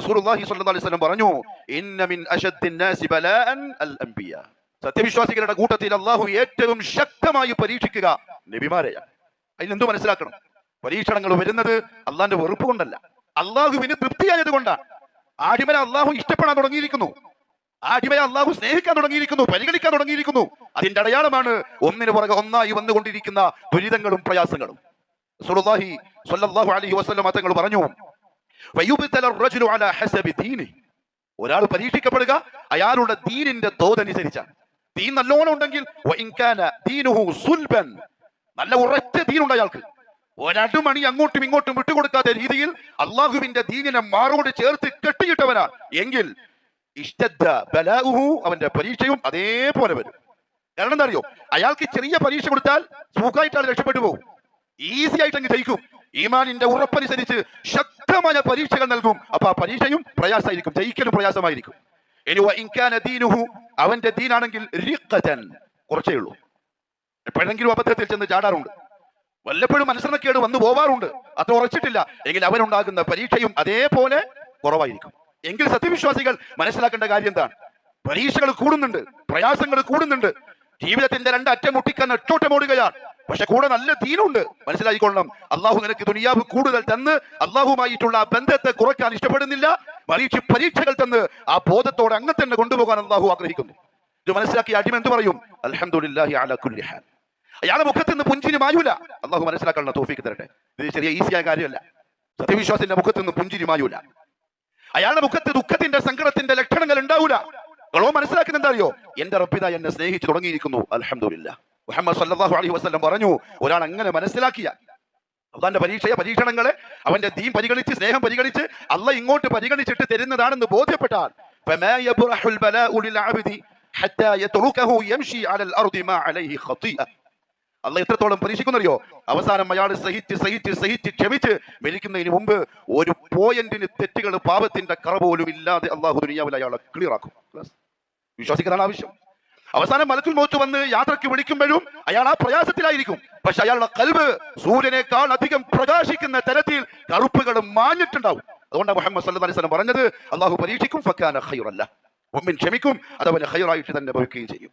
റസൂലുള്ളാഹി സ്വല്ലല്ലാഹു അലൈഹി വസല്ലം പറഞ്ഞു, ഇന്ന മിൻ അശദ്ദിൻ നാസി ബലാഅൻ അൽ അംബിയ. സത്യവിശ്വാസികളുടെ കൂട്ടത്തിൽ അള്ളാഹു ഏറ്റവും ശക്തമായി പരീക്ഷിക്കുക നബിമാരെയാണ്. അതിലെന്തു മനസ്സിലാക്കണം? പരീക്ഷണങ്ങൾ വരുന്നത് അള്ളാന്റെ വെറുപ്പ് കൊണ്ടല്ല, അള്ളാഹുവിന് തൃപ്തിയായത് കൊണ്ടാണ്. ആടിമനെ അള്ളാഹു ഇഷ്ടപ്പെടാൻ തുടങ്ങിയിരിക്കുന്നു, ആടിമയെ അള്ളാഹു സ്നേഹിക്കാൻ തുടങ്ങിയിരിക്കുന്നു, പരിഗണിക്കാൻ തുടങ്ങിയിരിക്കുന്നു. അതിന്റെ അടയാളമാണ് ഒന്നിനു പുറകെ ഒന്നായി വന്നുകൊണ്ടിരിക്കുന്ന ദുരിതങ്ങളും പ്രയാസങ്ങളും. റസൂലുള്ളാഹി സ്വല്ലല്ലാഹു അലൈഹി വസല്ലം തങ്ങൾ പറഞ്ഞു, വയുബ്തല റജുലു അലാ ഹസബി ദീനി. ഒരാൾ പരീക്ഷിക്കപ്പെടുക അയാളുടെ ദീനിന്റെ തോതനുസരിച്ചാണ്. ദീൻ നല്ലോണം ഉണ്ടെങ്കിൽ വഇൻ കാന ദീനുഹു സുൽബൻ, നല്ല ഉറച്ച ദീനുണ്ട് അയാൾക്ക്, ഒരടുമണി അങ്ങോട്ടും ഇങ്ങോട്ടും വിട്ടുകൊടുക്കാത്ത രീതിയിൽ അള്ളാഹുവിന്റെ ദീനിനെ മാറോട് ചേർത്ത് കെട്ടിയിട്ടവനാ എങ്കിൽ ഇഷ്തദ്ദ ബലാഉഹു, അവന്റെ പരീക്ഷയും അതേപോലെ വരും. കാരണം എന്താ അറിയോ? അയാൾക്ക് ചെറിയ പരീക്ഷ കൊടുത്താൽ സുഖമായിട്ട് ആൾ രക്ഷപ്പെട്ടു പോകും, ഈസി ആയിട്ട് അങ്ങ് ജയിക്കും. ഈമാനിന്റെ ഉറപ്പനുസരിച്ച് ശക്തമായ പരീക്ഷകൾ നൽകും. അപ്പൊ ആ പരീക്ഷയും പ്രയാസമായിരിക്കും, ജയിക്കലും പ്രയാസമായിരിക്കും. ഇനി വഇൻ കാന ദീനുഹു, അവന്റെ ദീനാണെങ്കിൽ റിഖതൻ, കുറച്ചേ ഉള്ളൂ. എപ്പോഴെങ്കിലും അബദ്ധത്തിൽ ചെന്ന് ചാടാറുണ്ട്, വല്ലപ്പോഴും അനുസരണക്കേട് വന്നു പോവാറുണ്ട്, അത് ഉറച്ചിട്ടില്ല എങ്കിൽ അവനുണ്ടാകുന്ന പരീക്ഷയും അതേപോലെ കുറവായിരിക്കും. എങ്കിൽ സത്യവിശ്വാസികൾ മനസ്സിലാക്കേണ്ട കാര്യം എന്താണ്? പരീക്ഷകൾ കൂടുന്നുണ്ട്, പ്രയാസങ്ങൾ കൂടുന്നുണ്ട്, ജീവിതത്തിന്റെ രണ്ട് അറ്റം മുട്ടിക്കാൻ നെട്ടോട്ടമോടുകയാണ്. പക്ഷെ കൂടെ നല്ല ദീനുണ്ട്. മനസ്സിലായിക്കൊള്ളണം, അള്ളാഹു നിനക്ക് ദുനിയാവ് കൂടുതൽ തന്ന് അള്ളാഹുമായിട്ടുള്ള ആ ബന്ധത്തെ കുറയ്ക്കാൻ ഇഷ്ടപ്പെടുന്നില്ല. പരീക്ഷകൾ തന്ന് ആ ബോധത്തോടെ അങ്ങനെ തന്നെ കൊണ്ടുപോകാൻ അള്ളാഹു ആഗ്രഹിക്കുന്നു. ഇത് മനസ്സിലാക്കി അടിമ എന്ത് പറയും? അൽഹംദുലില്ലാഹി അലാ കുല്ലി ഹാൽ. അയാളുടെ മുഖത്ത് നിന്ന് പുഞ്ചിരി മായൂല. അള്ളാഹു മനസ്സിലാക്കാനുള്ള തൗഫീഖ് തരട്ടെ. ഇത് ചെറിയ ഈസിയായ കാര്യമല്ല. സത്യവിശ്വാസിന്റെ മുഖത്ത് നിന്ന് പുഞ്ചിരി മായൂല. അയാളുടെ മുഖത്ത് ദുഃഖത്തിന്റെ സങ്കടത്തിന്റെ ലക്ഷണങ്ങൾ ഉണ്ടാവൂല. കളോ മനസ്സിലാക്കുന്ന എന്താ അറിയോ? എന്റെ റബ്ബിദാ എന്നെ സ്നേഹിച്ചു തുടങ്ങിയിരിക്കുന്നു, അൽഹംദുലില്ലാഹ്. മുഹമ്മദ് സല്ലല്ലാഹു അലൈഹി വസല്ലം പറഞ്ഞു, ഒരാൾ അങ്ങനെ മനസ്സിലാക്കിയ അള്ളാന്റെ പരീക്ഷണങ്ങളെ അവന്റെ ദീൻ പരിഗണിച്ച്, സ്നേഹം പരിഗണിച്ച്, അള്ളാഹ് ഇങ്ങോട്ട് പരിഗണിച്ചിട്ട് തരുന്നതാണെന്ന് ബോധ്യപ്പെട്ടാൽ ഫമാ യബ്റഹുൽ ബലാഉ ലിൽ അബ്ദി ഹത്താ യത്റുകഹു യംശി അലൽ അർദി മാ അലൈഹി ഖതീഅ. അള്ളാഹ് എത്രത്തോളം പരീക്ഷിക്കുന്നറിയോ? അവസാനം അയാൾ സഹിച്ച് ക്ഷമിച്ച് മരിക്കുന്നതിന് മുമ്പ് ഒരു പോയിന്റിന് തെറ്റുകൾ, പാപത്തിന്റെ കറ പോലും ഇല്ലാതെ അള്ളാഹു ദുനിയാവിൽ അയാളെ ക്ലിയർ ആക്കും. വിശ്വസിക്കാനാണ് ആവശ്യം. അവസാനം മലക്കുൽ മൗത്ത് വന്ന് യാത്രയ്ക്ക് വിളിക്കുമ്പോഴും അയാൾ ആ പ്രയാസത്തിലായിരിക്കും. പക്ഷെ അയാളുടെ കൽബ് സൂര്യനേക്കാൾ അധികം പ്രകാശിക്കുന്ന തരത്തിൽ കറുപ്പുകൾ മാഞ്ഞിട്ടുണ്ടാവും. അതുകൊണ്ടാണ് മുഹമ്മദ് സല്ലല്ലാഹു അലൈഹി വസല്ലം പറഞ്ഞത്, അള്ളാഹു പരീക്ഷിക്കും ഫകാന ഖൈറൻ ലഹു. മുഅ്മിൻ ക്ഷമിക്കും, അതവന് ഖൈറായിട്ട് തന്നെ ഭവിക്കുകയും ചെയ്യും.